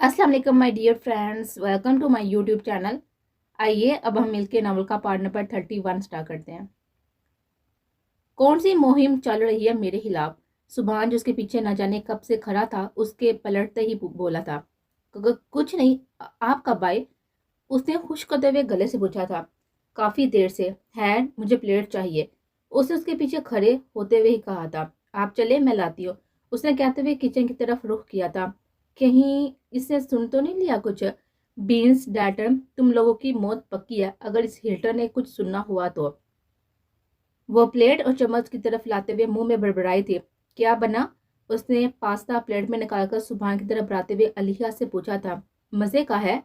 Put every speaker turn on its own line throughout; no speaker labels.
अस्सलाम वालेकुम my dear friends, welcome to my YouTube channel. आइए अब हम मिलके नावल का पार्ट नंबर 31 स्टार्ट करते हैं। कौन सी मुहिम चल रही है मेरे खिलाफ? सुभान जो उसके पीछे न जाने कब से खड़ा था, उसके पलटते ही बोला था, कुछ नहीं, आप कब आए?" उसने खुश करते हुए गले से पूछा था। "काफी देर से है, मुझे प्लेट चाहिए।" उसने उसके पीछे खड़े होते हुए ही कहा था। "आप चले, मैं लाती हूँ।" उसने कहते हुए किचन की तरफ रुख किया था। कहीं इसने सुन तो नहीं लिया कुछ? बीन्स डैटर, तुम लोगों की मौत पक्की है अगर इस हिल्टर ने कुछ सुनना हुआ तो। वो प्लेट और चम्मच की तरफ लाते हुए मुंह में बड़बड़ाई थी। "क्या बना?" उसने पास्ता प्लेट में निकालकर सुबह की तरफ बढ़ाते हुए अलिया से पूछा था। "मजे का है?"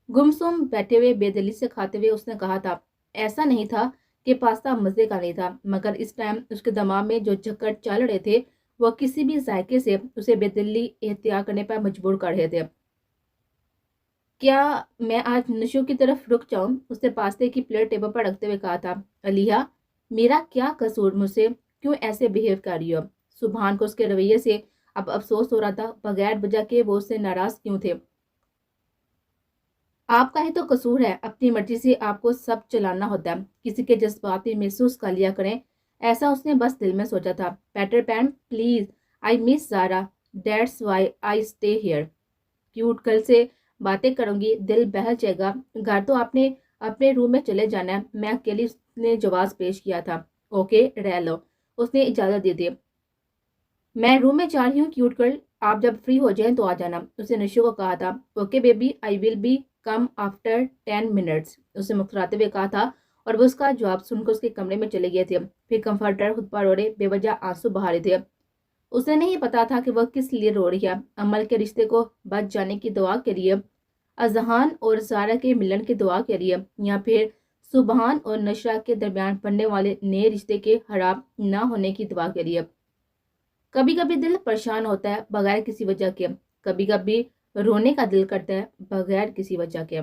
गुमसुम बैठे हुए बेदली से खाते हुए उसने कहा था। ऐसा नहीं था कि पास्ता मजे का नहीं था, मगर इस टाइम उसके दिमाग में जो झक्कड़ चल रहे थे वह किसी भी जायके से उसे बेदली एहतियात करने पर मजबूर कर रहे थे। "क्या मैं आज नशों की तरफ रुक जाऊं?" उसने पास्ते की प्लेट टेबल पर रखते हुए कहा था। "अलिया, मेरा क्या कसूर? मुझसे क्यों ऐसे बिहेव कर रही हो?" सुभान को उसके रवैये से अब अफसोस हो रहा था। बगैर वजह के वो उससे नाराज क्यों थे? "आपका ही तो कसूर है, अपनी मर्जी से आपको सब चलाना होता है, किसी के जज्बात भी महसूस कर लिया करें।" ऐसा उसने बस दिल में सोचा था। "Peter Pan please, I miss Zara, that's why I stay here. Cute girl से बातें करूंगी, दिल बहल जाएगा। घर तो आपने अपने रूम में चले जाना है।" मैं अकेली ने जवाब पेश किया था। "ओके, रह लो।" उसने इजाजत दे दी। "मैं रूम में जा रही हूँ क्यूट गर्ल, आप जब फ्री हो जाएं तो आ जाना।" उसने नशो को कहा था। "Okay baby, I will be come after 10 minutes", उसने मुस्कुराते हुए कहा था। और वो उसका जवाब सुनकर उसके कमरे में चले गए थे। फिर कंफर्टर खुद पर रोड़े बेवजह आंसू बहा रहे थे। उसे नहीं पता था कि वह किस लिए रो रही है। अमल के रिश्ते को बच जाने की दुआ के लिए, अजहान और सारा के मिलन की दुआ के लिए, या फिर सुबहान और नशरा के दरमियान बनने वाले नए रिश्ते के खराब ना होने की दुआ के लिए। कभी कभी दिल परेशान होता है बगैर किसी वजह के। कभी कभी रोने का दिल करता है बगैर किसी वजह के।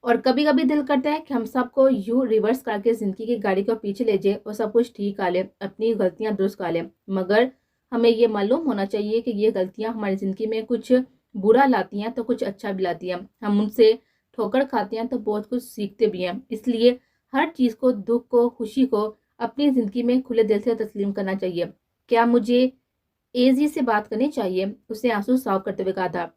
और कभी कभी दिल करता है कि हम सबको यूं रिवर्स करके जिंदगी की गाड़ी को पीछे ले जाए और सब कुछ ठीक कर ले, अपनी गलतियां दुरुस्त कर ले। मगर हमें ये मालूम होना चाहिए कि ये गलतियां हमारी जिंदगी में कुछ बुरा लाती हैं तो कुछ अच्छा भी लाती हैं। हम उनसे ठोकर खाते हैं तो बहुत कुछ सीखते भी हैं। इसलिए हर चीज को, दुख को, खुशी को अपनी जिंदगी में खुले दिल से तस्लीम करना चाहिए। "क्या मुझे एजी से बात करनी चाहिए?" उसने आंसू साफ करते हुए कहा था।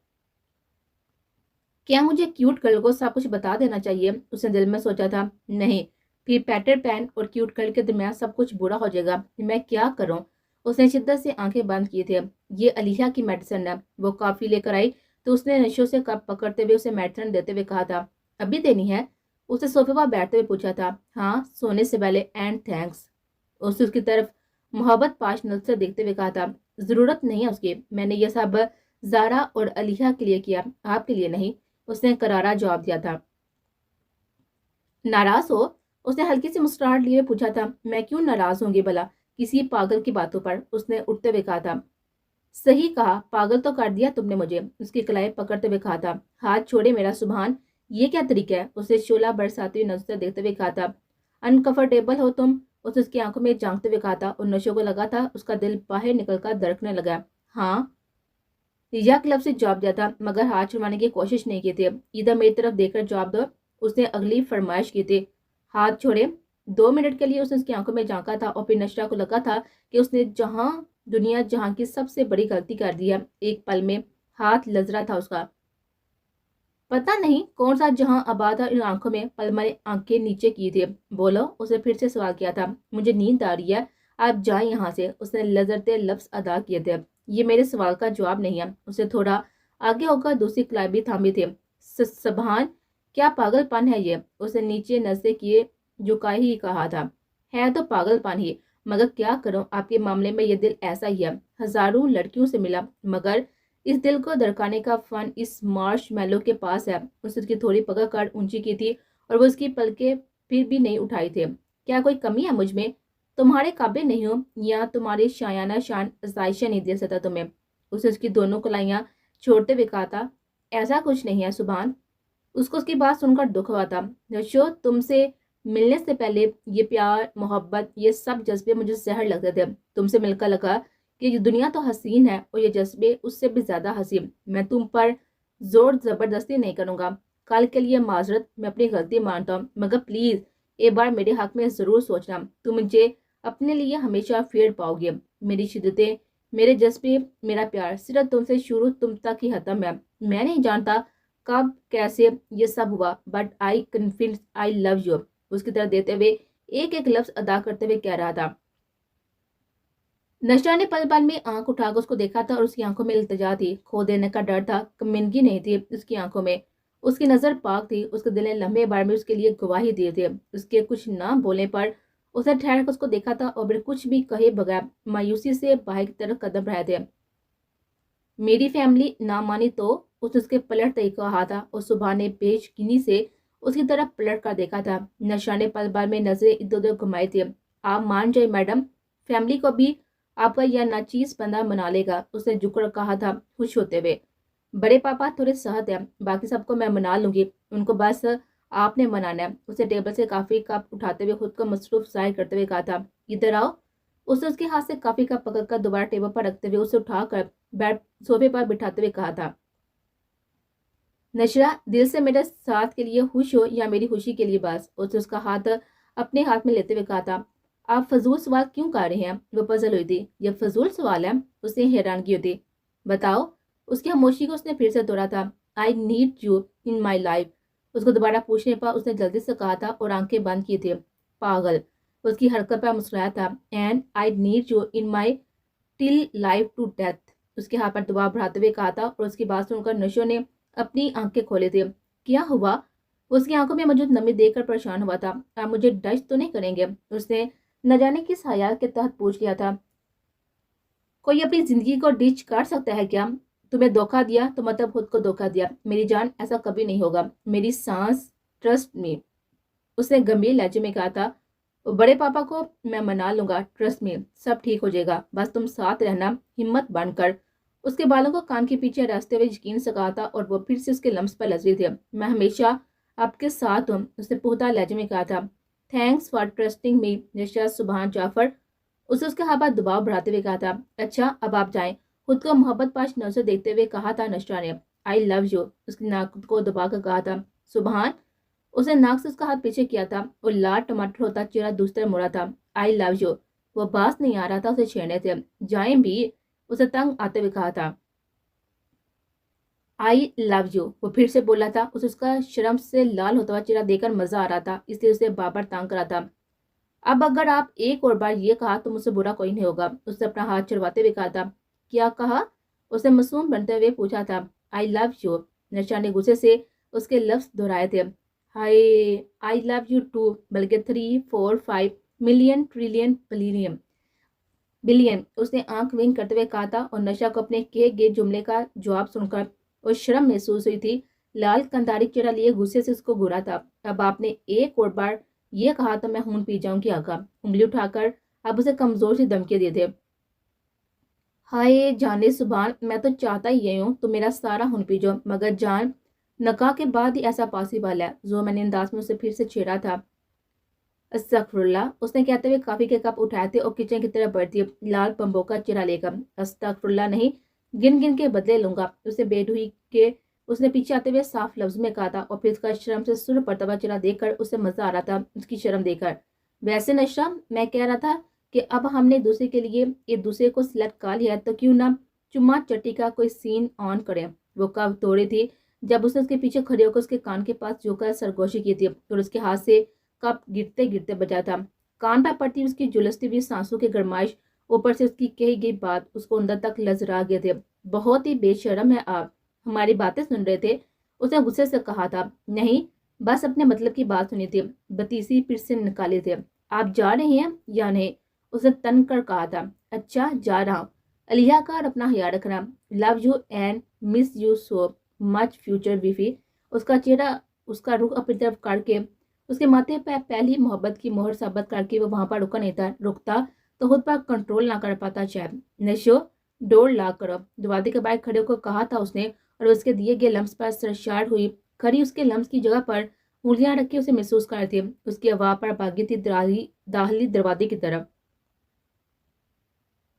"क्या मुझे क्यूट गर्ल को सब कुछ बता देना चाहिए?" उसने दिल में सोचा था। "नहीं, फिर पैटर पैन और क्यूट गर्ल के दरमियान सब कुछ बुरा हो जाएगा। मैं क्या करूं?" उसने शिद्दत से आंखें बंद की थी। ये अलिया की मेडिसिन है। वो कॉफी लेकर आई तो उसने नशों से कप पकड़ते हुए उसे मेडिसिन देते हुए कहा था। "अभी देनी है?" उसने सोफे पर बैठते हुए पूछा था। "हाँ, सोने से पहले, एंड थैंक्स।" उसने उसकी तरफ मोहब्बत पाश नजर से देखते हुए कहा था। "जरूरत नहीं है उसकी, मैंने ये सब जारा और अलिया के लिए किया, आपके लिए नहीं।" उसने करारा जवाब दिया था। "नाराज हो?" उसने हल्की सी मुस्कुराहट लिए पूछा था। "मैं क्यों नाराज होंगी भला, किसी पागल की बातों पर?" उसने उठते हुए कहा था। "सही कहा, पागल तो कर दिया तुमने मुझे", उसकी कलाई पकड़ते हुए कहा था। "हाथ छोड़े मेरा सुभान, ये क्या तरीका है?" उसे शोला बरसाती हुई नजर से देखते हुए कहा था। "अनकंफर्टेबल हो तुम?" उसने उसकी आंखों में झांकते हुए कहा था। और नशों को लगा था उसका दिल बाहर निकलकर धड़कने लगा। "हाँ", यह क्लब से जवाब दिया था, मगर हाथ छुड़वाने की कोशिश नहीं की थी। "इधर मेरी तरफ देखकर जवाब दो", उसने अगली फरमाइश की थी। "हाथ छोड़े।" 2 मिनट के लिए उसने उसकी आंखों में झांका था और फिर नशरा को लगा था कि उसने दुनिया जहां की सबसे बड़ी गलती कर दी है। एक पल में हाथ लजरा था उसका। पता नहीं कौन सा जहां आबाद था इन आंखों में। पल में आंखें नीचे की थी। "बोलो", उसे फिर से सवाल किया था। "मुझे नींद आ रही है, आप जाए यहाँ से", उसने लजरते लफ्ज अदा किए थे। "ये मेरे सवाल का जवाब नहीं है", उसे थोड़ा आगे होकर दूसरी क्लाइब भी थामी थी। "सभान, क्या पागलपन है ये", उसने नीचे नजरे किए झुकाए ही कहा था। "है तो पागलपन ही, मगर क्या करूं, आपके मामले में ये दिल ऐसा ही है। हजारों लड़कियों से मिला, मगर इस दिल को धड़काने का फन इस मार्श मैलो के पास है।" उसने उसकी थोड़ी पकड़ कर ऊंची की थी और वो उसकी पलके फिर भी नहीं उठाई थे। "क्या कोई कमी है मुझ में? तुम्हारे काबिल नहीं हो, या तुम्हारी शायाना शान जायशा नहीं दे सकता तुम्हें?" उसने उसकी दोनों कलाइयां छोड़ते हुए कहा था। "ऐसा कुछ नहीं है सुभान", उसको उसकी बात सुनकर दुख हुआ था। "नशो, तुमसे मिलने से पहले ये प्यार, मोहब्बत, ये सब जज्बे मुझे जहर लगते थे। तुमसे मिलकर लगा یہ دنیا تو حسین ہے اور یہ جذبے اس سے بھی زیادہ حسین. میں تم پر زور زبردستی نہیں کروں گا. کل کے لیے معذرت, میں اپنی غلطی مانتا ہوں, مگر پلیز ایک بار میرے حق میں ضرور سوچنا. تم مجھے اپنے لیے ہمیشہ فیئر پاؤ گے. میری شدتیں, میرے جذبے, میرا پیار صرف تم سے شروع تم تک ہی ختم ہے. میں نہیں جانتا کب کیسے یہ سب ہوا, but I confess I love you. اس کی طرح دیتے ہوئے ایک ایک لفظ ادا کرتے ہوئے کہہ رہا تھا. نشرہ نے پل پل میں آنکھ اٹھا کر اس کو دیکھا تھا اور اس کی آنکھوں میں التجا تھی, کھو دینے کا ڈر تھا, کمینگی نہیں تھی اس کی آنکھوں میں. اس کی نظر پاک تھی. اس کے دل نے لمحے بار میں اس کے لیے گواہی دیے تھے. اس کے کچھ نہ بولنے پر اس نے ٹھہر کر اس کو دیکھا تھا اور پھر کچھ بھی کہے بغیر مایوسی سے باہر کی طرف قدم رہے تھے. میری فیملی نہ مانی تو اس نے اس کے پلٹ طریقہ کہا تھا اور صبح نے پیشگینی سے اس کی طرف پلٹ کر دیکھا تھا. نشرہ نے پل بار میں نظریں ادھر ادھر گھمائی تھی. آپ مان جائے میڈم, فیملی کو بھی آپ کا یہ ناچیز بندہ منا لے گا, اس نے جھک کر کہا تھا خوش ہوتے ہوئے. بڑے پاپا تھوڑے سخت ہیں, باقی سب کو میں منا لوں گی, ان کو بس آپ نے منانا ہے. اسے ٹیبل سے کافی کپ اٹھاتے ہوئے خود کو مصروف ظاہر کرتے ہوئے کہا تھا. ادھر آؤ. اس نے اس کے ہاتھ سے کافی کپ پکڑ کر دوبارہ ٹیبل پر رکھتے ہوئے اسے اٹھا کر بیڈ صوفے پر بٹھاتے ہوئے کہا تھا. نشرہ, دل سے میرے ساتھ کے لیے خوش ہو یا میری خوشی کے لیے بس. اس نے اس کا ہاتھ اپنے ہاتھ میں لیتے ہوئے کہا تھا. آپ فضول سوال کیوں کر رہے ہیں؟ وہ پزل ہوئی تھی. یہ فضول سوال ہے, اس نے حیرانگی ہوتی. بتاؤ. اس کی خاموشی کو اس نے پھر سے توڑا تھا. I need you in my life. اس کو دوبارہ پوچھنے پر اس نے جلدی سے کہا تھا اور آنکھیں بند کی تھی. پاگل. اس کی حرکت پر مسکرایا تھا. And I need you in my till life to death. اس کے ہاتھ پر دباؤ بڑھاتے ہوئے کہا تھا اور اس کی بات سن کر نشو نے اپنی آنکھیں کھولے تھے. کیا ہوا؟ اس کی آنکھوں میں موجود نمی دیکھ کر پریشان ہوا تھا. آپ مجھے ڈچ تو نہیں کریں گے؟ اس نے نہ جانے کس حیات کے تحت پوچھ لیا تھا. کوئی اپنی زندگی کو ڈچ کر سکتا ہے کیا؟ تمہیں دھوکہ دیا تو مطلب خود کو دھوکہ دیا. میری جان, ایسا کبھی نہیں ہوگا. میری سانس, ٹرسٹ می. اس نے گمبھیر لہجے میں کہا تھا. بڑے پاپا کو میں منا لوں گا, ٹرسٹ می, سب ٹھیک ہو جائے گا, بس تم ساتھ رہنا, ہمت بن کر. اس کے بالوں کو کان کے پیچھے راستے ہوئے یقین سے کہا تھا اور وہ پھر سے اس کے لمس پر لذیذ تھے. میں ہمیشہ آپ کے ساتھ ہوں, اس نے پختہ لہجے میں کہا تھا. تھینکس فار ٹرسٹنگ می نشرہ سبحان جعفر. اس کے ہاتھ پر دباؤ بڑھاتے ہوئے کہا تھا. اچھا, اب آپ جائیں. خود کو محبت پاش نظر دیکھتے ہوئے کہا تھا نشرہ نے. آئی لو یو. اس کی ناک کو دبا کر کہا تھا. سبحان. اس نے ناک سے اس کا ہاتھ پیچھے کیا تھا اور لال ٹماٹر ہوتا چہرہ دوسرے موڑا تھا. آئی لو یو. وہ باس نہیں آ رہا تھا اسے چھیڑنے سے. جائیں بھی. اسے تنگ آتے ہوئے کہا تھا. آئی لو یو. وہ پھر سے بولا تھا. اس کا شرم سے لال ہوتا ہوا چہرہ دیکھ کر مزہ آ رہا تھا, اس لیے اسے بابر تانگ کرا تھا. اب اگر آپ ایک اور بار یہ کہا تو مجھ سے برا کوئی نہیں ہوگا. اس نے اپنا ہاتھ چھڑواتے ہوئے کہا تھا. کیا کہا؟ اس نے معصوم بنتے ہوئے پوچھا تھا. آئی لو یو. نشرہ نے غصے سے اس کے لفظ دہرائے تھے. ہائے, آئی لو یو ٹو, بلکہ 3, 4, 5 ملین ٹریلین بلین. اس نے آنکھ ونک کرتے ہوئے کہا تھا اور نشرہ کو اپنے کہے گئے جملے کا جواب سن کر اور شرم محسوس ہوئی تھی. لال کنداری چہرہ لیے غصے سے اس کو گھورا تھا. اب آپ نے ایک اور بار یہ کہا تو میں خون پی جاؤں گی آقا. انگلی اٹھا کر اب اسے کمزور سی دھمکی دے دے. ہائے جانے سبحان, میں تو چاہتا ہی یہ ہوں تو میرا سارا خون پی جاؤ, مگر جان نکاح کے بعد ہی ایسا پاسبل ہے. میں نے انداز میں اسے پھر سے چھیڑا تھا. استغفر اللہ. اس نے کہتے ہوئے کافی کے کپ اٹھائے تھے اور کچن کی طرف بڑھتی لال پمبو کا چہرہ لے کر. استغفر اللہ نہیں, گن گن کے بدلے لوں گا. اسے بیٹ ہوئی کہ اس نے پیچھے آتے ہوئے صاف لفظ میں کہا تھا اور پھر اس کا شرم سے سر پڑتا ہوا چہرہ دیکھ کر اسے مزہ آ رہا تھا اس کی شرم دیکھ کر. ویسے نشرہ, میں کہہ رہا تھا کہ اب ہم نے دوسرے کے لیے ایک دوسرے کو سلیکٹ کر لیا تو کیوں نہ چما چٹی کا کوئی سین آن کریں. وہ کب توڑی تھی جب اس نے اس کے پیچھے کھڑے ہو کر اس کے کان کے پاس جو کر سرگوشی کی تھی اور اس کے ہاتھ سے کپ گرتے گرتے بجا تھا. کان پر پڑتی اس کی جلستی ہوئی سانسوں کی گرمائش, اوپر سے اس کی کہی گئی بات اس کو اندر تک لذرا گئے تھے. بہت ہی بے شرم ہے آپ, ہماری باتیں سن رہے تھے؟ اس نے غصے سے کہا تھا. نہیں, بس اپنے مطلب کی بات سنی تھی. بتیسی پھر سے نکالے تھے. آپ جا رہے ہیں یا نہیں؟ اس نے تن کر کہا تھا. اچھا, جا رہا ہوں. علیہ کار, اپنا خیال رکھنا. Love you and miss you so much future wifey. اس کا چہرہ, اس کا رخ اپنی طرف کر کے اس کے ماتھے پہ پہلی محبت کی مہر ثابت کر کے وہ وہاں پر رکا نہیں تھا. رکتا تو خود پر کنٹرول نہ کر پاتا شاید. نشو, ڈور لاک کرو. دروازے کے باہر کھڑے ہو کر کہا تھا اس نے اور اس کے دیے گئے لمس پر سرشار ہوئی کھڑی اس کے لمس کی جگہ پر انگلیاں رکھ کے اسے محسوس کر تھی. اس کی ہوا پر بھاگی تھی داخلی دروازے کی طرف.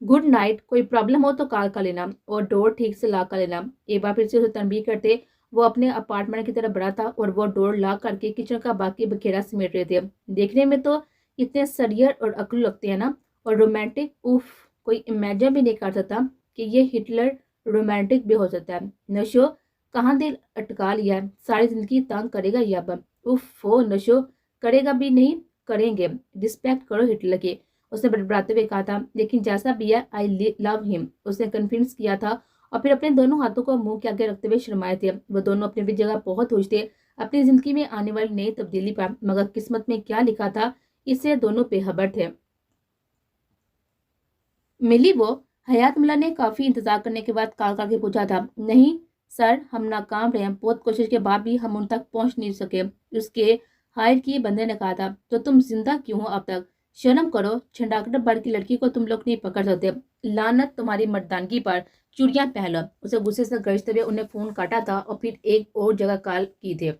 गुड नाइट, कोई प्रॉब्लम हो तो कॉल कर लेना और डोर ठीक से लॉक कर लेना। एक बार फिर से उसे तनबीह करते वो अपने अपार्टमेंट की तरफ बढ़ा था और वो डोर लॉक करके किचन का बाकी बखेरा समेट रहे थे। देखने में तो इतने सरियर और अकलू लगते हैं ना, और रोमांटिक, उफ, कोई इमेजिन भी नहीं कर सकता कि ये हिटलर रोमांटिक भी हो सकता है। नशो, कहाँ दिल अटका लिया है, सारी जिंदगी तंग करेगा ये अब। उफ हो नशो, करेगा भी नहीं, करेंगे, रिस्पेक्ट करो हिटलर की, उसने बड़बड़ाते हुए कहा था। लेकिन जैसा भी है, आई लव हिम, उसने कन्विंस किया था और फिर अपने दोनों हाथों को मुंह के आगे रखते हुए शर्माए थे। वो दोनों अपनी अपनी जगह बहुत खुश थे अपनी जिंदगी में आने वाली नई तब्दीली पर, मगर किस्मत में क्या लिखा था इससे दोनों बेखबर थे। मिली वो, हयात मुल्ला ने काफी इंतजार करने के बाद कॉल करके पूछा था। नहीं सर, हम नाकाम रहे हैं, बहुत कोशिश के बाद भी हम उन तक पहुंच नहीं सके, उसके हायर किए बंदे ने कहा था। तो तुम जिंदा क्यों हो अब तक? शर्म करो, छंडाकड़ बड़ की लड़की को तुम लोग नहीं पकड़ सकते, लानत तुम्हारी मर्दानगी पर, चूड़ियां पहन लो। उसे गुस्से से गरजते हुए उन्हें फोन काटा था और फिर एक और जगह कॉल की थी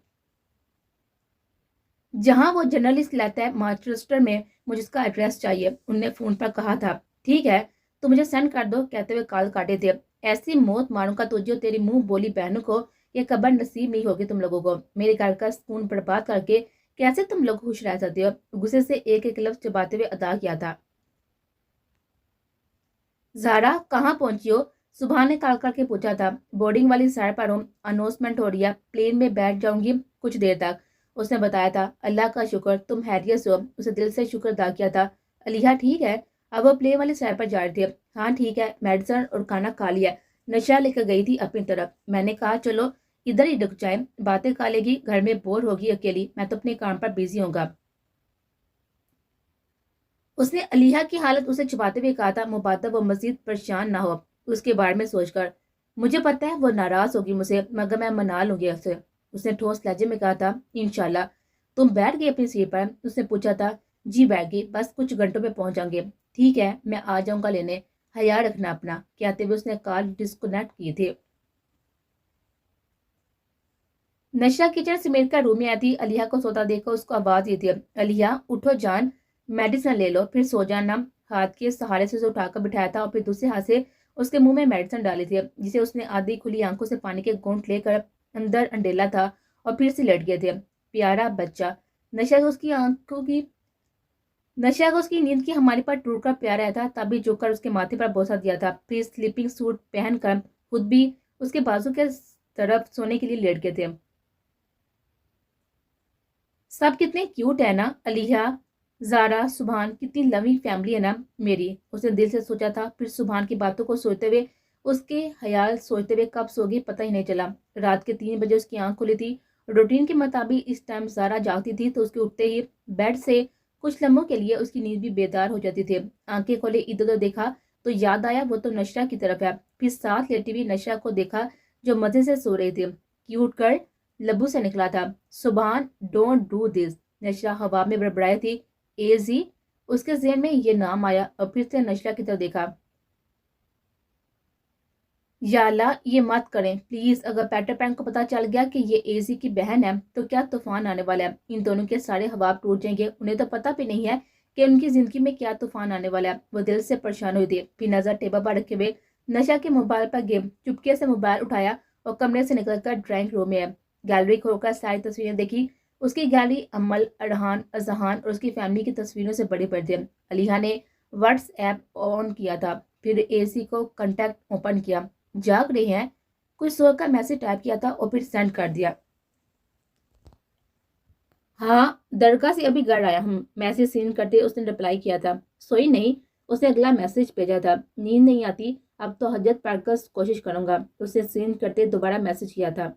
जहां वो जर्नलिस्ट लेता है, मानचेस्टर में, मुझे उसका एड्रेस चाहिए, उनने फोन पर कहा था। ठीक है, तो मुझे सेंड कर दो, कहते हुए कॉल काटे थे। ऐसी मौत मारूंगा तुझे, तेरी मुंह बोली बहनों को ये कबर नसीब नहीं होगी तुम लोगों को। मेरे घर का सुकून बर्बाद करके कैसे तुम लोग खुश रह सकते हो? गुस्से से एक एक लफ्ज चबाते हुए अदा किया था। ज़ारा कहाँ पहुंची हो? सुबह ने कॉल करके पूछा था। बोर्डिंग वाली साइड पर हूँ, अनाउंसमेंट हो रही है, प्लेन में बैठ जाऊंगी कुछ देर तक, उसने बताया था। अल्लाह का शुक्र, तुम हैरियत से हो, उसे दिल से शुक्र अदा किया था। अलिया ठीक है? अब वो प्लेन वाली साइड पर जा रहे थे। हाँ ठीक है, मेडिसन और खाना खा लिया, नशा लेकर गई थी अपनी तरफ। मैंने कहा चलो इधर ही रुक जाए, बातें खा लेगी, घर में बोर होगी अकेली, मैं तो अपने काम पर बिजी होऊंगा। उसने अलीहा की हालत उसे छुपाते हुए कहा था। मुबादा वो मजीद परेशान ना हो उसके बारे में सोचकर। मुझे पता है वो नाराज होगी मुझसे, मगर मैं मना लूंगी उसे, उसने ठोस लहजे में कहा था। इंशाल्लाह। तुम बैठ गई अपनी सीट पर? उसने पूछा था। जी बैठ गई, बस कुछ घंटों में पहुंच जाएंगे। ठीक है, मैं आ जाऊंगा लेने, हया रखना अपना, कहते हुए उसने कॉल डिस्कनेक्ट की थी। नशा किचन समेट कर रूम में आई थी। अलिया को सोता देखकर उसको आवाज दी थी। अलिया उठो जान, मेडिसिन ले लो, फिर सो जाना। हाथ के सहारे से उसे उठाकर बिठाया था और फिर दूसरे हाथ से उसके मुंह में मेडिसिन डाली थी, जिसे उसने आधी खुली आंखों से पानी के घूंट लेकर अंदर अंडेला था और फिर से लेट गए थे। प्यारा बच्चा। नशा को उसकी आंखों की नशा को उसकी नींद की हमारे पर टूट कर प्यार आया था, तभी झुककर उसके माथे पर बोसा दिया था। फिर स्लीपिंग सूट पहनकर खुद भी उसके बाजू के तरफ सोने के लिए लेट गए थे। सब कितने क्यूट है ना, अलिया, जारा, सुभान, कितनी लवी फैमिली है ना मेरी, उसने दिल से सोचा था। फिर सुभान की बातों को सोचते हुए उसके ख्याल सोचते हुए कब सो गई पता ही नहीं चला। रात के 3 बजे उसकी आंख खुली थी। रूटीन के मुताबिक इस टाइम जारा जागती थी तो उसके उठते ही बेड से कुछ लम्हों के लिए उसकी नींद भी बेदार हो जाती थी। आंखें खोले, इधर उधर देखा तो याद आया वो तो नशा की तरफ है। फिर साथ लेटी हुई नशा को देखा जो मजे से सो रही थी। क्यूट कर लबू से निकला था। सुभान डोंट डू दिस, नशरा हवा में बड़बड़ाई थी। एजी, उसके ज़हन में ये नाम आया और फिर से नशरा की तरफ देखा। या अल्लाह, ये मत करें प्लीज, अगर पीटर पैन को पता चल गया कि ये एजी की बहन है तो क्या तूफान आने वाला है। इन दोनों के सारे हवाब टूट जाएंगे, उन्हें तो पता भी नहीं है कि उनकी जिंदगी में क्या तूफान आने वाला है। वो दिल से परेशान हुई थी। फिर नजर टेबल पर रखे हुए नशा के मोबाइल पर गेम, चुपके से मोबाइल उठाया और कमरे से निकलकर ड्राइंग रूम में गैलरी खोलकर सारी तस्वीरें देखी। उसकी गैलरी अमल, अरहान, अजहान और उसकी फैमिली की तस्वीरों से बड़ी पड़ी थी। अलीहा ने व्हाट्सएप ऑन किया था, फिर एसी को कांटेक्ट ओपन किया। जाग रहे हैं, कुछ सोच का मैसेज टाइप किया था और फिर सेंड कर दिया। हाँ, दरगाह से अभी घर आया हूँ, मैसेज सेंड करते उसने रिप्लाई किया था। सोई नहीं, उसने अगला मैसेज भेजा था। नींद नहीं आती, अब तो हजरत पढ़कर कोशिश करूंगा, उसे सेंड करते दोबारा मैसेज किया था।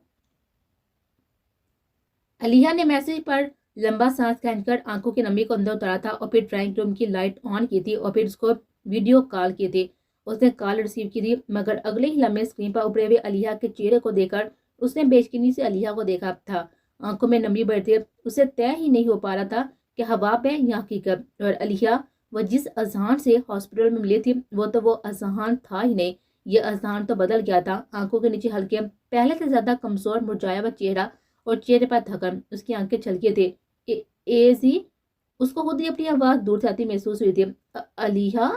अलिया ने मैसेज पर लंबा सांस खींचकर आंखों की नमी को अंदर उतारा था और फिर ड्राइंग रूम की लाइट ऑन की थी और फिर उसको वीडियो कॉल की थी। उसने कॉल रिसीव की थी, मगर अगले ही लम्हे स्क्रीन पर उभरे हुए अलिया के चेहरे को देखकर उसने बेचैनी से अलिया को देखा था। आंखों में नमी बढ़ थी, उसे तय ही नहीं हो पा रहा था कि हवाब है या हकीकत। और अलिया, वह जिस अजहान से हॉस्पिटल में मिली थी वो तो वो अजहान था ही नहीं। ये अजहान तो बदल गया था। आंखों के नीचे हल्के, पहले से ज्यादा कमजोर, मुरझाया हुआ चेहरा और चेहरे पर थकन, उसकी आंखें छलके थे। एजी, उसको खुद ही अपनी आवाज दूर से आती महसूस हुई थी। अलीहा,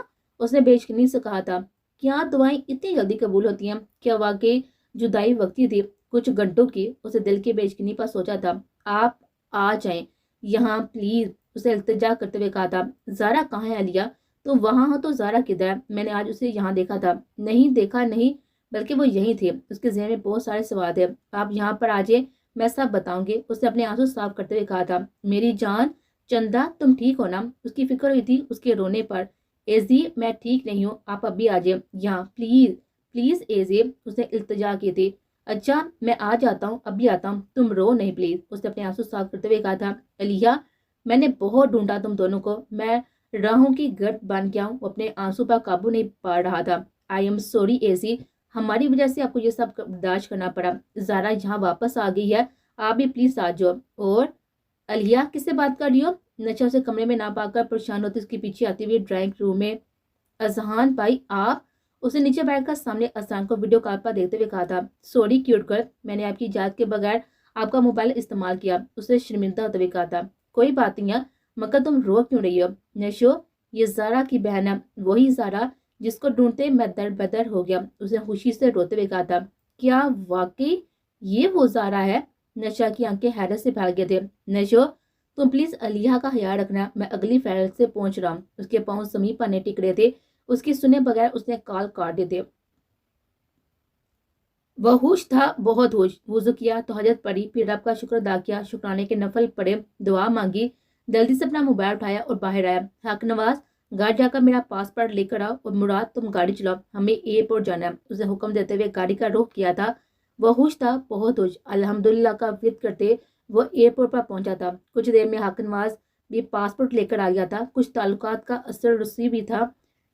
उसने बेचैनी से कहा था, क्या दुआएं इतनी जल्दी कबूल होती हैं? क्या वाकई जुदाई वक्ती थी कुछ घंटों की? उसे दिल की बेचैनी पर सोचा था। आप आ जाएं यहाँ प्लीज, उसे इल्तिजा करते हुए कहा था। ज़ारा कहाँ है अलिया? तुम वहाँ हो तो ज़ारा किधर है? मैंने आज उसे यहाँ देखा था। नहीं देखा नहीं, बल्कि वो यहीं थे। उसके ज़हन में बहुत सारे सवाल थे। आप यहाँ पर आ जाए, मैं सब बताऊंगी। उसने अपने आंसू साफ करते हुए कहा था। मेरी जान चंदा, तुम ठीक हो ना? उसकी फिक्र हुई थी उसके रोने पर। एजी मैं ठीक नहीं हूँ, आप अभी आ जाए यहाँ प्लीज प्लीज एजी, उसने इल्तिजा की थी। अच्छा मैं आ जाता हूँ, अभी आता हूँ, तुम रो नहीं प्लीज, उसने अपने आंसू साफ करते हुए कहा था। अलिया मैंने बहुत ढूंढा तुम दोनों को, मैं राहों की गर्द बन गया हूँ, अपने आंसू पर काबू नहीं पा रहा था। आई एम सॉरी एजी, हमारी वजह से आपको ये सब बर्दाश्त करना पड़ा। ज़ारा यहाँ वापस आ गई है, आप भी प्लीज आ जाओ। और अलिया किससे बात कर रही हो? नशा उसे कमरे में ना पाकर परेशान होती उसके पीछे आती हुई ड्राइंग रूम में। अजहान भाई आप? उसे नीचे बैठकर सामने अजहान को वीडियो कॉल पर देखते हुए कहा था। सॉरी क्यूट गर्ल, मैंने आपकी इजाजत के बगैर आपका मोबाइल इस्तेमाल किया, उसे शर्मिंदा होते हुए कहा था। कोई बात नहीं है, मगर तुम रो क्यों रही हो? नशो ये ज़ारा की बहन है, वही ज़ारा जिसको ढूंढते मैं दर बदर हो गया, उसे खुशी से रोते हुए कहा था। क्या वाकई ये वो ज़ारा है? नशा की आंखें हैरत से भर गए थे। नशो तुम प्लीज अलिया का ख्याल रखना, मैं अगली फ्लाइट से पहुंच रहा हूँ। उसके पांव जमीन पर नहीं टिक रहे थे। उसकी सुने बगैर उसने कॉल काट दिए थे। वह होश था, बहुत होश। वुजू किया तो हजरत पड़ी, फिर रब का शुक्र अदा किया, शुक्राने के नफल पड़े, दुआ मांगी, जल्दी से अपना मोबाइल उठाया और बाहर आया। हक नवाज घर जाकर मेरा पासपोर्ट लेकर आओ, और मुराद तुम गाड़ी चलाओ, हमें एयरपोर्ट जाना है, उसे हुक्म देते हुए गाड़ी का रुख किया था। वह होश था, बहुत होश। अल्हम्दुलिल्लाह का विद करते वो एयरपोर्ट पर पहुंचा था। कुछ देर में हक नवाज भी पासपोर्ट लेकर आ गया था। कुछ ताल्लुकात का असर रसी भी था।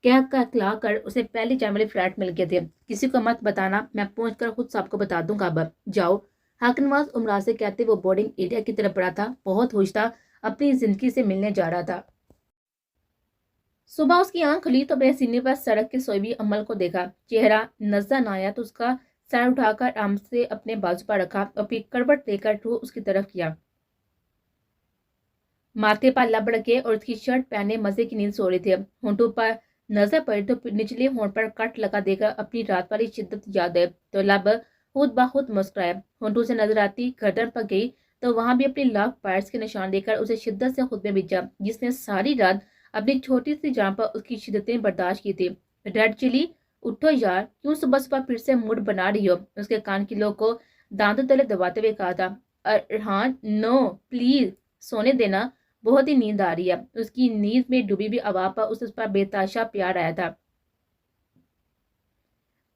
कह का इखला कर उसे पहले जाने वाले फ्लैट मिल गए थे। किसी को मत बताना, मैं पहुंचकर खुद सबको बता दूंगा। अब जाओ। हक नवाज उमरा से कहते वो बोर्डिंग एरिया की तरफ बढ़ा था। बहुत होश था, अपनी जिंदगी से मिलने जा रहा था। सुबह उसकी आंख खुली तो अपने सीने पर सड़क के सोई हुई अमल को देखा। चेहरा नजर न आया तो उसका सर उठाकर आराम से अपने बाजू पर रखा और फिर करवट लेकर टू उसकी तरफ किया। माथे पर लब रखे और उसकी शर्ट पहने मजे की नींद सो रहे थे। होंठों पर नजर पड़ी तो निचले होंठ पर कट लगा देकर अपनी रात वाली शिद्दत याद है तो लब खुद ब खुद मुस्कुराया। होंठों से नजर आती गर्दन पर गई तो वहां भी अपनी लव पैर्स के निशान देखकर उसे शिद्दत से खुद में भिजा, जिसने सारी रात अपनी छोटी सी जान पर उसकी शिद्दतें बर्दाश्त की थी। रेड चिली उठो यार, क्यों सुबह सुबह फिर से मूड बना रही हो? उसके कान की लो को दांतों तले दबाते हुए कहा था। हाँ नो प्लीज सोने देना, बहुत ही नींद आ रही है। उसकी नींद में डूबी हुई आवाज पर उस पर बेताशा प्यार आया था।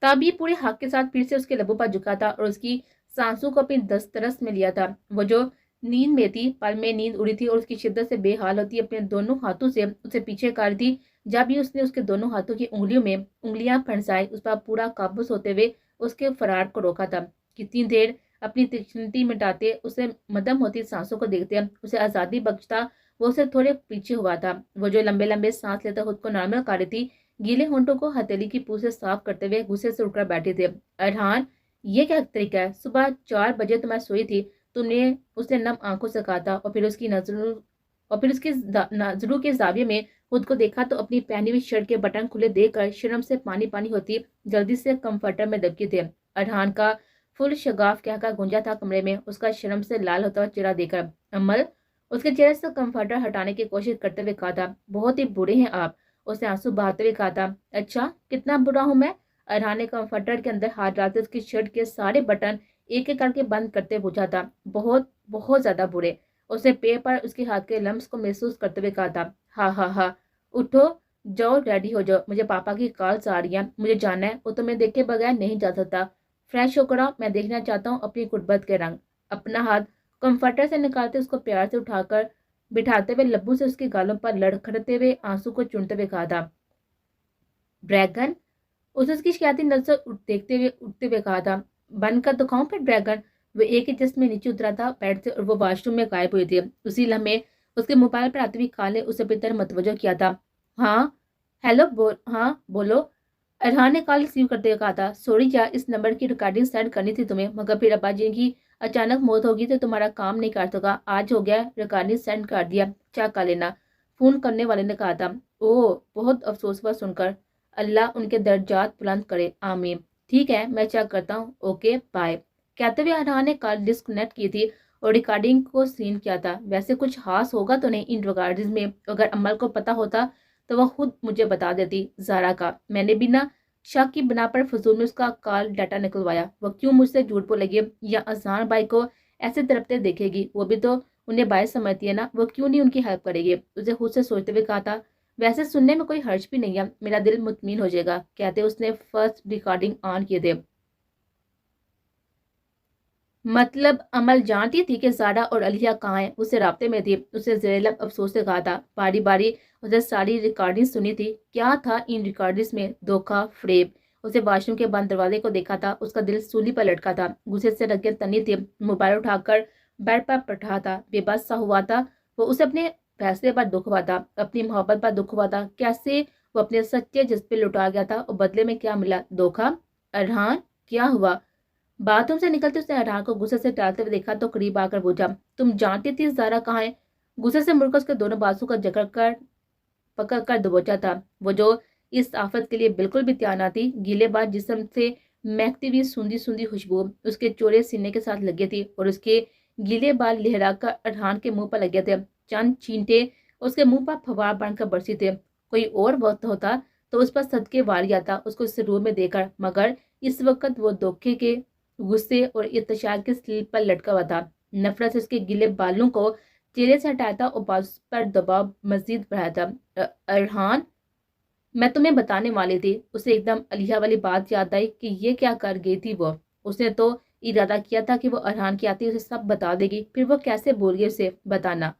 तब ये पूरे हक के साथ फिर से उसके लबों पर झुका था और उसकी सांसों को अपनी दस्तरस में लिया था। वो जो नींद में थी, पल में नींद उड़ी थी और उसकी शिद्दत से बेहाल होती अपने दोनों हाथों से उसे पीछे कर दी। जब भी उसने उसके दोनों हाथों की उंगलियों में उंगलियां फंसाई, उस पर पूरा काबूस होते हुए उसके फरार को रोका था। कितनी देर अपनी तीक्ष्णता मिटाते, उसे मदम होती सांसों को देखते उसे आजादी बख्शता वो उसे थोड़े पीछे हुआ था। वो जो लंबे लंबे सांस लेता खुद को नॉर्मल कर रही थी, गीले होंठों को हथेली की पूंछ से साफ करते हुए गुस्से से उठकर बैठे थे। अरहान ये क्या तरीका है? सुबह 4 बजे तो मैं सोई थी, तुमने उसने नम आंखों से कहा था और फिर उसकी नजरों और फिर उसकी नजरों के जाविये में खुद को देखा तो अपनी पहनी हुई शर्ट के बटन खुले देखकर शर्म से पानी पानी होती जल्दी से कंफर्टर में दबकी थे। अरहान का फुल शगाफ कहकर गूंजा था कमरे में, उसका शर्म से लाल होता हुआ चेहरा देखकर। अमल उसके चेहरे से कंफर्टर हटाने की कोशिश करते हुए कहा था। बहुत ही बुरे हैं आप, उसने आंसू बहाते हुए कहा था। अच्छा कितना बुरा हूं मैं? अरहान ने कंफर्टर के अंदर हाथ डालते उसकी शर्ट के सारे बटन एक एक करके बंद करते पूछा था। बहुत बहुत ज्यादा बुरे, उसने पैर पर उसके हाथ के लम्स को महसूस करते हुए कहा था। हाँ हाँ हाँ उठो जाओ रेडी हो जाओ, मुझे पापा की कॉल्स आ रही है, मुझे जाना है, वो तो मैं देखे बगैर नहीं जा सकता। फ्रेश होकर आओ, मैं देखना चाहता हूँ अपनी गुर्बत के रंग। अपना हाथ कंफर्टर से निकालते उसको प्यार से उठाकर बिठाते हुए लब्बों से उसके गालों पर लड़खड़ते हुए आंसू को चूमते हुए कहा था। ड्रैगन उसे उसकी शिकायती नजर देखते हुए उठते हुए कहा था। बंद कर दिखाऊं फिर ड्रैगन? वो एक ही जस्ट में नीचे उतरा था बेड से और वो वॉशरूम में गायब हुई थी। उसी लम्हे उसके मोबाइल पर आती हुई कॉल ने उसे अपनी तरफ मतवजो किया था। हाँ हेलो हाँ बोलो। अरहान ने कॉल रिसीव करते हुए कहा था। सॉरी यार, इस नंबर की रिकॉर्डिंग सेंड करनी थी तुम्हें, मगर फिर अब्बा जी की अचानक मौत होगी तो तुम्हारा काम नहीं कर सका। आज हो गया, रिकॉर्डिंग सेंड कर दिया, चेक कर लेना, फोन करने वाले ने कहा था। ओह बहुत अफसोस हुआ सुनकर। اللہ ان کے درجات بلند کرے، آمین۔ ٹھیک ہے میں چیک کرتا ہوں، اوکے بائے۔ کہتے ہوئے ارحان نے کال ڈسکنیکٹ کی تھی اور ریکارڈنگ کو سین کیا تھا۔ ویسے کچھ خاص ہوگا تو نہیں ان ریکارڈنگ میں، اگر عمل کو پتا ہوتا تو وہ خود مجھے بتا دیتی۔ زارا کا میں نے بنا شک کی بنا پر فضول میں اس کا کال ڈیٹا نکلوایا۔ وہ کیوں مجھ سے جھوٹ بولے گی یا اذہان بھائی کو ایسے تڑپتے دیکھے گی؟ وہ بھی تو انہیں باعث سمجھتی ہے نا، وہ کیوں نہیں ان کی ہیلپ کرے گی؟ اسے خود سے سوچتے ہوئے کہا تھا، ویسے سننے میں کوئی حرج بھی نہیں ہے، میرا دل مطمئن ہو جائے گا۔ کہتے اس نے فرسٹ ریکارڈنگ آن کیے تھے۔ مطلب عمل جانتی تھی کہ زارا اور علیہ کہاں ہیں، اسے رابطے میں تھی۔ اسے زیر لب افسوس سے کہا تھا، باری باری اسے ساری ریکارڈنگ سنی تھی۔ کیا تھا ان ریکارڈنگز میں؟ دھوکہ، فریب۔ اسے واش روم کے بند دروازے کو دیکھا تھا، اس کا دل سولی پر لٹکا تھا، غصے سے رگیں تنی تھی۔ موبائل اٹھا کر بیڈ پر پٹھا تھا، بے بس سا ہوا تھا۔ وہ اسے اپنے فیصلے پر دکھ ہوا تھا، اپنی محبت پر دکھ ہوا تھا۔ کیسے وہ اپنے سچے جذبے لٹا گیا تھا اور بدلے میں کیا ملا؟ دھوکہ۔ ارحان کیا ہوا؟ باتھ روم سے نکلتے اس نے ارحان کو غصے سے ٹالتے ہوئے دیکھا تو قریب آ کر پوچھا، تم جانتی تھی زارا کہاں ہے؟ غصے سے مڑ کر اس کے دونوں بازو کا جکڑ کر پکڑ کر دبوچا تھا، وہ جو اس آفت کے لیے بالکل بھی تیار نہ تھی۔ گیلے باد جسم سے مہکتی ہوئی سوندھی سوندھی خوشبو اس کے چوڑے سینے کے ساتھ لگی تھی اور اس کے گیلے بال لہرا کر ارحان کے منہ پر لگے تھے۔ چند چینٹے اس کے منہ پر فوار بن کر برسی تھے۔ کوئی اور وقت ہوتا تو اس پر صدقے واری آتا اس کو اس روح میں دے کر، مگر اس وقت وہ دھوکے کے، غصے اور ارتشاد کے سلیب پر لٹکا ہوا تھا۔ نفرت سے اس کے گیلے بالوں کو چہرے سے ہٹایا تھا اور باز پر دباؤ مزید بڑھایا تھا۔ ارحان میں تمہیں بتانے والی تھی۔ اسے ایک دم علیہ والی بات یاد آئی کہ یہ کیا کر گئی تھی وہ۔ اس نے تو ارادہ کیا تھا کہ وہ ارحان کی آتی اسے سب بتا دے گی، پھر وہ کیسے بھول گئی اسے بتانا؟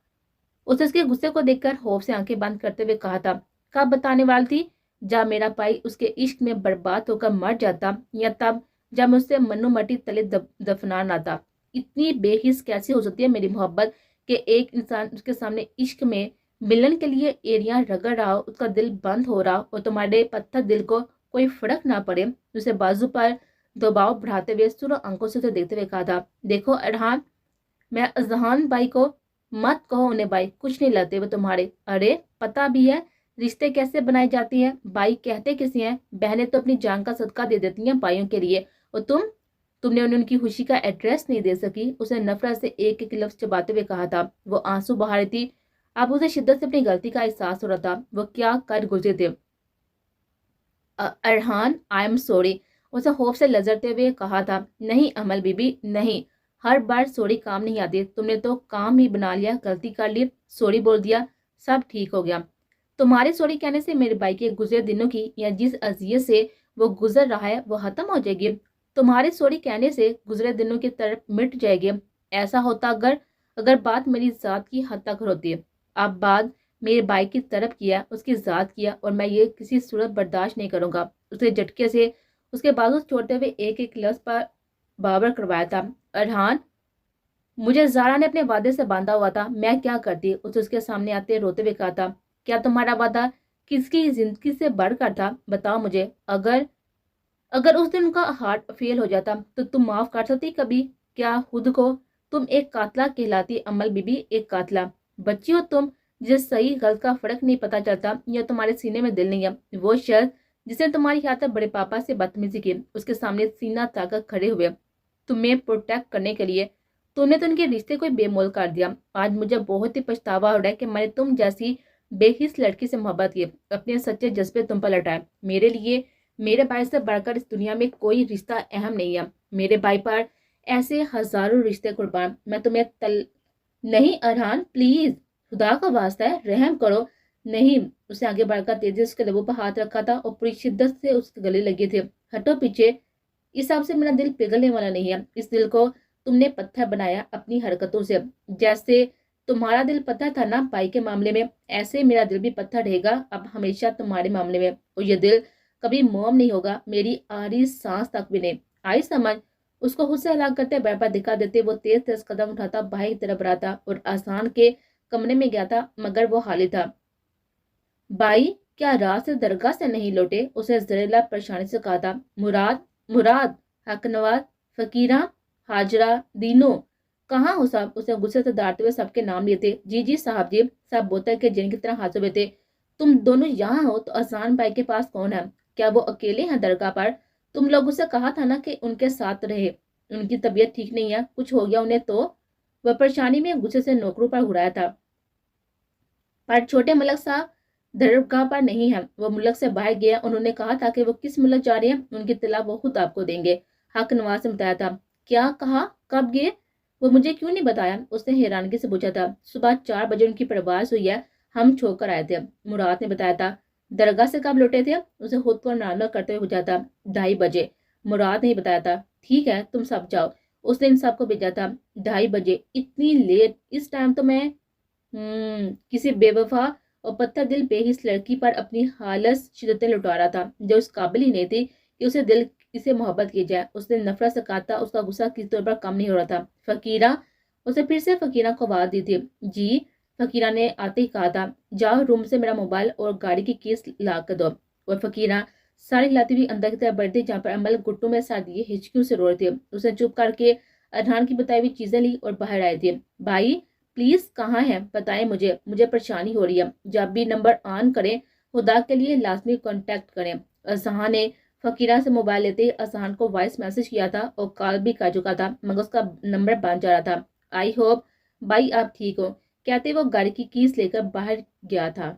اسے اس کے غصے کو دیکھ کر خوف سے آنکھیں بند کرتے ہوئے کہا تھا، کب بتانے والی تھی؟ جب میرا بھائی اس کے عشق میں برباد ہو کر مر جاتا، یا تب جب میں اسے منو مٹی تلے دفنانا تھا۔ اتنی بے حس کیسے ہو سکتی ہے میری محبت کہ ایک انسان اس کے سامنے عشق میں ملن کے لیے ایریاں رگڑ رہا ہو، اس کا دل بند ہو رہا اور تمہارے پتھر دل کو کوئی فرق نہ پڑے؟ اسے بازو پر دباؤ بڑھاتے ہوئے سرخ آنکھوں سے اسے دیکھتے ہوئے کہا تھا، دیکھو ارحان، میں اذہان بھائی کو مت کہو انہیں بھائی، کچھ نہیں لگتے وہ تمہارے۔ ارے پتہ بھی ہے رشتے کیسے بنائی جاتی ہیں، بھائی کہتے کسی ہیں؟ بہنیں تو اپنی جان کا صدقہ دے دیتی ہیں بھائیوں کے لیے، اور تم نے انہیں ان کی خوشی کا ایڈریس نہیں دے سکی۔ اس نے نفرت سے ایک ایک لفظ چباتے ہوئے کہا تھا۔ وہ آنسو بہا رہی تھی، اب اسے شدت سے اپنی غلطی کا احساس ہو رہا تھا۔ وہ کیا کر گزرے تھے؟ ارحان آئی ایم سوری، اسے خوف سے لرزتے ہوئے کہا تھا۔ نہیں امل بی بی نہیں، ہر بار سوری کام نہیں آتی، تم نے تو کام ہی بنا لیا، غلطی کر لی، سوری بول دیا، سب ٹھیک ہو گیا۔ تمہارے سوری کہنے سے میرے بھائی کے گزرے دنوں کی یا جس اذیت سے وہ گزر رہا ہے وہ ختم ہو جائے گی؟ تمہارے سوری کہنے سے گزرے دنوں کی طرف مٹ جائے گی؟ ایسا ہوتا اگر بات میری ذات کی حد تک ہوتی ہے۔ اب بات میرے بھائی کی طرف کیا، اس کی ذات کیا، اور میں یہ کسی صورت برداشت نہیں کروں گا۔ اسے جھٹکے سے اس کے بازو چھوڑتے ہوئے ایک ایک لفظ پر بابر کروایا تھا۔ ارحان مجھے زارا نے اپنے وعدے سے باندھا ہوا تھا، میں کیا کرتی؟ اسے اس کے سامنے آتے روتے ہوئے کہا تھا، کیا تمہارا وعدہ کس کی زندگی سے بڑھ کر تھا؟ بتاؤ مجھے، اگر اس دن ان کا ہارٹ فیل ہو جاتا تو تم معاف کر سکتی کبھی؟ کیا خود کو؟ تم ایک قاتلہ کہلاتی عمل بی بی، ایک قاتلہ بچی ہو تم، جسے صحیح غلط کا فرق نہیں پتا چلتا، یا تمہارے سینے میں دل نہیں ہے۔ وہ شخص جس نے تمہاری خاطر بڑے پاپا سے بدتمیزی کی، اس کے سامنے سینہ طاقت کھڑے ہوئے تمہیں پروٹیکٹ کرنے کے لیے، تم نے تو ان کے رشتے کو بے مول کر دیا۔ آج مجھے بہت ہی پچھتاوا ہو رہا ہے کہ میں نے تم جیسی بے حس لڑکی سے محبت کی، اپنے سچے جذبے تم پر لٹائے۔ میرے لیے میرے بھائی سے بڑھ کر اس دنیا میں کوئی رشتہ اہم نہیں ہے۔ میرے بھائی پر ایسے ہزاروں رشتے قربان، میں تمہیں نہیں ارحان پلیز، خدا کا واسطہ ہے رحم کرو۔ نہیں، اسے آگے بڑھ کر تیزی سے اس کے لبوں پر ہاتھ رکھا تھا اور پوری شدت سے اس کے گلے لگے تھے۔ ہٹو پیچھے، اس آپ سے میرا دل پگھلنے والا نہیں ہے۔ اس دل کو تم نے پتھر بنایا اپنی حرکتوں سے، جیسے تمہارا دل پتھر تھا نا بھائی کے معاملے میں، ایسے میرا دل بھی پتھر رہے گا اب ہمیشہ تمہارے معاملے میں، اور یہ دل کبھی موم نہیں ہوگا، میری آخری سانس تک بھی نہیں۔ آئی سمجھ؟ اس کو خود سے ہلاک کرتے بیڑ پر دکھا دیتے وہ تیز تیز قدم اٹھاتا بھائی کی طرف رہا تھا اور آسان کے کمرے میں گیا تھا، مگر وہ خالی تھا۔ بھائی کیا رات سے درگاہ سے نہیں لوٹے؟ اسے زریلا پریشانی سے کہا تھا۔ مراد حق نواز، فقیرہ، حاجرہ، دینو، کہاں ہو سب؟ اسے غصے سے داڑتے ہوئے سب کے نام لیے تھے۔ جی صاحب جی، سب بوتل کے جن کی طرح حاضر ہوئے تھے۔ تم دونوں یہاں ہو تو اذہان بھائی کے پاس کون ہے؟ کیا وہ اکیلے ہیں درگاہ پر؟ تم لوگوں سے کہا تھا نا کہ ان کے ساتھ رہے، ان کی طبیعت ٹھیک نہیں ہے، کچھ ہو گیا انہیں تو؟ وہ پریشانی میں غصے سے نوکروں پر گھرایا تھا، پر چھوٹے ملک صاحب درگاہ پر نہیں ہے، وہ ملک سے باہر گیا، انہوں نے کہا تھا کہ وہ کس ملک جا رہے ہیں، ان کی اطلاع وہ خود آپ کو دیں گے۔ حق نواز نے بتایا تھا۔ کیا کہا؟ کب گئے؟ وہ مجھے کیوں نہیں بتایا؟ اس نے حیرانگی سے پوچھا تھا۔ صبح 4 بجے ان کی پرواز ہوئی ہے، ہم چھوڑ کر آئے تھے، مراد نے بتایا تھا۔ درگاہ سے کب لوٹے تھے؟ اسے خود کو نارمل کرتے ہوئے پوچھا تھا۔ 2:30 بجے، مراد نے بتایا تھا۔ ٹھیک ہے تم سب جاؤ، اس نے ان سب کو بھیجا تھا۔ 2:30 بجے، اتنی لیٹ؟ اس ٹائم تو میں کسی بے وفا اور پتھر دل بے حس لڑکی پر اپنی خالص شدتیں لٹا رہا تھا، جو اس قابل ہی نہیں تھی کہ اسے محبت کی جائے۔ اس نے نفرت سے کہا تھا، اس کا غصہ کسی طور پر کم نہیں ہو رہا تھا۔ فقیرہ، اسے پھر سے فقیرہ کو آواز دی تھی۔ جی، فقیرہ نے آتے ہی کہا تھا۔ جاؤ روم سے میرا موبائل اور گاڑی کی کیس لا کر دو۔ اور فقیرہ ساری لاتی ہوئی اندر کی طرف بڑھتی، جہاں پر عمل گٹوں میں ساتھ دیے ہچکیوں سے رو رہی تھی۔ اس نے چپ کر کے ارحان کی بتائی ہوئی چیزیں لی اور باہر آئی تھی۔ بھائی پلیز کہاں ہیں؟ بتائیں مجھے پریشانی ہو رہی ہے۔ جب بھی نمبر آن کریں خدا کے لیے لازمی کانٹیکٹ کریں۔ اذہان نے فقیرہ سے موبائل لیتے ہی اذہان کو وائس میسج کیا تھا اور کال بھی کر چکا تھا، مگر اس کا نمبر بند جا رہا تھا۔ آئی ہوپ بھائی آپ ٹھیک ہو، کہتے وہ گاڑی کی کیس لے کر باہر گیا تھا۔